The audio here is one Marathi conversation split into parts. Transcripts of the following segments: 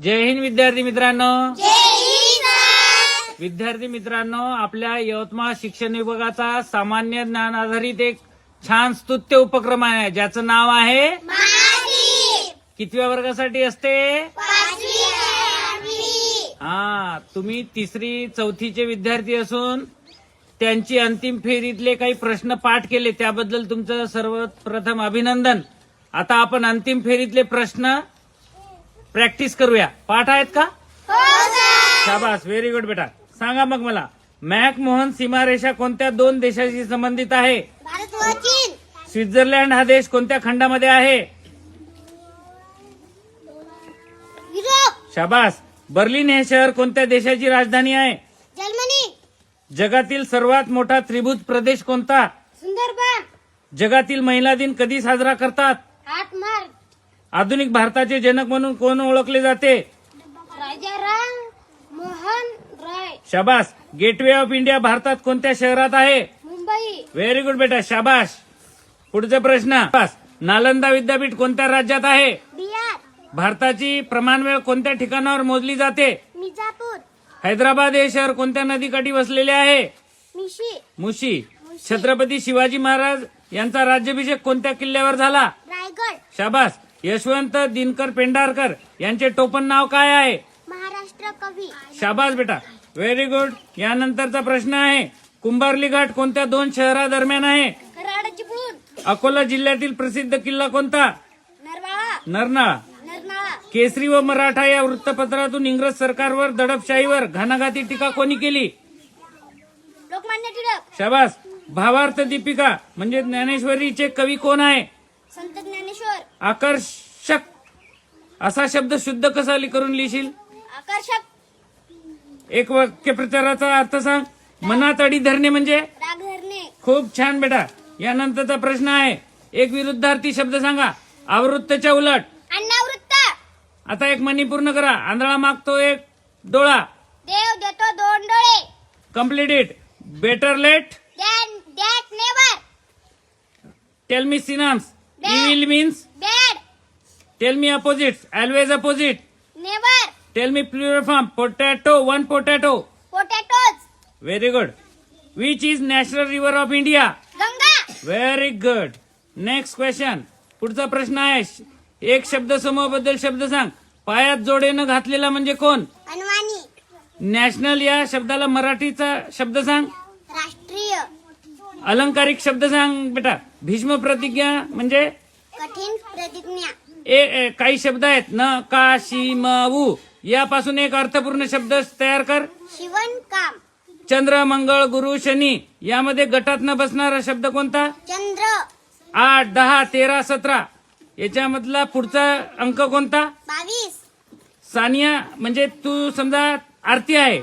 जय हिंद विद्यार्थी मित्रांनो. जय हिंद. विद्यार्थी मित्रांनो, आपल्या यवतमाळ शिक्षण विभागाचा सामान्य ज्ञान आधारित एक छान स्तुत्य उपक्रम आहे ज्याचं नाव आहे महादीप. कितव्या वर्गासाठी असते? 5वी 8वी. हा, तुम्ही 3री 4थीचे विद्यार्थी असून त्यांची अंतिम फेरीतले काही प्रश्न पाठ केले त्याबद्दल तुमचं सर्वप्रथम अभिनंदन. आता आपण अंतिम फेरीतले प्रश्न प्रॅक्टिस करूया. पाठ आहेत का? हो सर. शाबास, व्हेरी गुड बेटा. सांगा मग मला, मॅकमोहन सीमारेषा कोणत्या दोन देशाशी संबंधित आहे? भारत व चीन. स्वित्झर्लंड हा देश कोणत्या खंडामध्ये आहे? युरोप. शाबास. बर्लिन हे शहर कोणत्या देशाची राजधानी आहे? जर्मनी. जगातील सर्वात मोठा त्रिभुज प्रदेश कोणता? सुंदरबन. जगातील महिला दिन कधी साजरा करतात? 8 मार्च. आधुनिक भारताचे जनक म्हणून कोण ओळखले जाते? राजाराम मोहन राय. शाबास. गेटवे ऑफ इंडिया भारतात कोणत्या शहरात आहे? मुंबई. व्हेरी गुड बेटा, शाबास. पुढचा प्रश्न. शाबास. नालंदा विद्यापीठ कोणत्या राज्यात आहे? बिहार. भारताची प्रमाणवेळ कोणत्या ठिकाणावर मोजली जाते? मिर्जापूर. हैदराबाद हे शहर कोणत्या नदीकाठी वसलेले आहे? मिशी. मुशी. छत्रपती शिवाजी महाराज यांचा राज्याभिषेक कोणत्या किल्ल्यावर झाला? रायगड. शाबास. यशवंत दिनकर पेंढारकर यांचे टोपण नाव काय आहे? महाराष्ट्र कवी. शाबास बेटा, व्हेरी गुड. यानंतरचा प्रश्न आहे, कुंभार्ली घाट कोणत्या दोन शहरादरम्यान आहे? कराड चिपळूण. अकोला जिल्ह्यातील प्रसिद्ध किल्ला कोणता? नरवाळा. नरनाळा. नरनाळा. केसरी व मराठा या वृत्तपत्रातून इंग्रज सरकारवर दडपशाहीवर घणाघाती टीका कोणी केली? लोकमान्य टिळक. शाबास. भावार्थ दीपिका म्हणजे ज्ञानेश्वरीचे कवी कोण आहे? संत ज्ञानेश्वर. आकर्षक असा शब्द शुद्ध कसा करून लिहिशील? आकर्षक. एक वाक्यप्रचाराचा अर्थ सांग. मनात अडी धरणे म्हणजे? राग धरणे. खूप छान बेटा. यानंतरचा प्रश्न आहे, एक विरुद्धार्थी शब्द सांगा. आवृत्तच्या उलट. अनावृत्त. आता एक म्हणी पूर्ण करा. आंधळा मागतो एक डोळा. देव देतो 2 डोळे. Complete it. Better late. That never. Tell me synonyms. Evil means. Bad. Tell me opposites. Always opposite. Never. Tell me plural form. Potato. One potato. Potatoes. Very good. Which is national river of India? Ganga. Very good. Next question. पुढचा प्रश्न आहे, एक शब्द समूहाबद्दल शब्द सांग. पायात जोडेनं घातलेला म्हणजे कोण? अनवाणी. नॅशनल या शब्दाला मराठीचा शब्द सांग. राष्ट्रीय. अलंकारिक शब्द सांग बेटा. भीष्म प्रतिज्ञा म्हणजे? कठीण प्रतिज्ञा. काही शब्द आहेत न का शी म उ यापासून एक अर्थपूर्ण शब्द तयार कर. शिवणकाम. चंद्र मंगळ गुरु शनी यामध्ये गटात न बसणारा शब्द कोणता? चंद्र. 8 10 13 17 याच्यामधला पुढचा अंक कोणता? 22. सानिया म्हणजे तू समजा आरती आहे.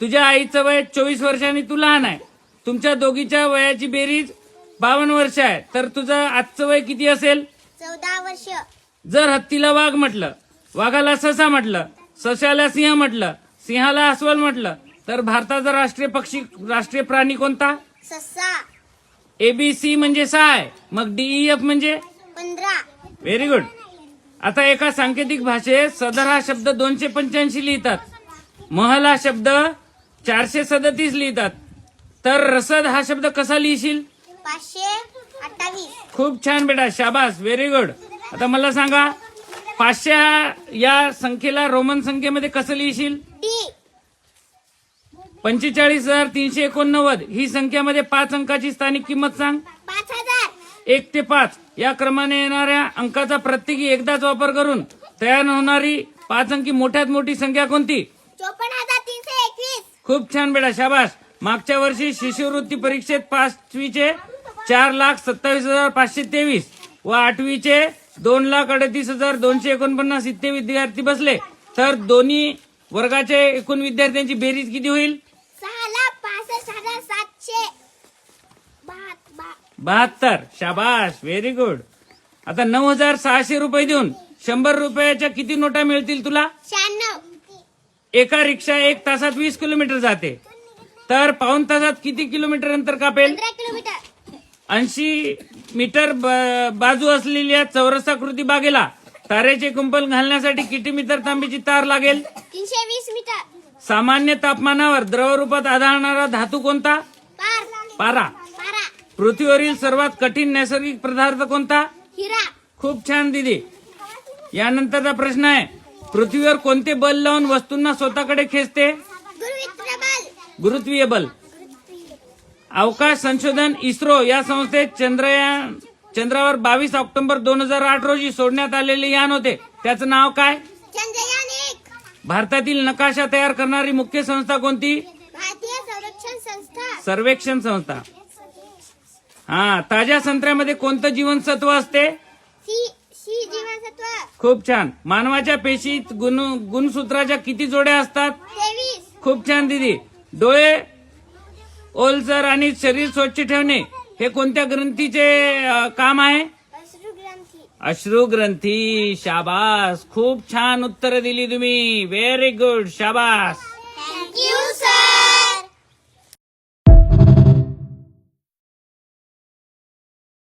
तुझ्या आईचं वय 24 वर्षांनी तू लहान आहे. तुमच्या दोघीच्या वयाची बेरीज 52 वर्ष आहे. तर तुझं आजचं वय किती असेल? 14 वर्ष. जर हत्तीला वाघ म्हटलं, वाघाला ससा म्हटलं, सशाला सिंह म्हटलं, सिंहाला अस्वल म्हटलं, तर भारताचा राष्ट्रीय प्राणी कोणता? ससा. एबीसी म्हणजे 6 आहे. मग डीईएफ म्हणजे? 15. Very good. आता एका सांकेतिक भाषेत सदर हा शब्द 285 लिहितात. महल हा शब्द 437 लिहितात. तर रसद हा शब्द कसा लिहिशील? 528. खूप छान बेटा, शाबास, व्हेरी गुड. आता मला सांगा, 500 या संख्येला रोमन संख्येमध्ये कसं लिहिशील? डी. 45,389 ही संख्यामध्ये 5 अंकाची स्थानिक किंमत सांग. 5000. 1 ते 5 या क्रमाने येणाऱ्या अंकाचा प्रत्येकी एकदाच वापर करून तयार होणारी 5 अंकी मोठ्यात मोठी संख्या कोणती? 54,321. खूप छान बेटा, शाबास. मागच्या वर्षी शिष्यवृत्ती परीक्षेत 5वीचे 4,27,523 व 8वीचे 2,38,249 इतके विद्यार्थी बसले. तर दोन्ही वर्गाचे एकूण विद्यार्थ्यांची बेरीज किती होईल? 6,65,772. शाबास, व्हेरी गुड. आता 9,600 रुपये देऊन 100 रुपयाच्या किती नोटा मिळतील तुला? 96. एका रिक्षा 1 तासात 20 किलोमीटर जाते. तर पाऊण तासात किती किलोमीटर अंतर कापेल? 15 किलोमीटर. 80 मीटर बाजू असलेल्या चौरसाकृती बागेला तारेचे कुंपण घालण्यासाठी किती मीटर तांबीची तार लागेल? 320 मीटर. सामान्य तापमानावर द्रव रूपात आढळणारा धातू कोणता? पारा. पारा. पृथ्वीवरील सर्वात कठीण नैसर्गिक पदार्थ कोणता? हिरा. खूप छान दीदी. यानंतरचा प्रश्न आहे, पृथ्वीवर कोणते बल लावून वस्तूंना स्वतःकडे खेचते? गुरुत्व बल. गुरुत्वीय बल. अवकाश संशोधन इस्रो या संस्थेत चंद्रावर 22 ऑक्टोबर 2008 रोजी सोडण्यात आलेले यान होते, त्याचं नाव काय? चंद्रयान 1. भारतातील नकाशा तयार करणारी मुख्य संस्था कोणती? भारतीय संरक्षण संस्था. सर्वेक्षण संस्था. हा, ताज्या संत्र्यामध्ये कोणतं जीवनसत्व असते? सी जीवनसत्व. खूप छान. मानवाच्या पेशीत गुणसूत्राच्या किती जोड्या असतात? 23. खूप छान दीदी. डोळे, ओलसर आणि शरीर स्वच्छ ठेवणे हे कोणत्या ग्रंथीचे काम आहे? अश्रुग्रंथी. अश्रू ग्रंथी. शाबास, खूप छान उत्तर दिली तुम्ही. व्हेरी गुड, शाबास. Thank you sir.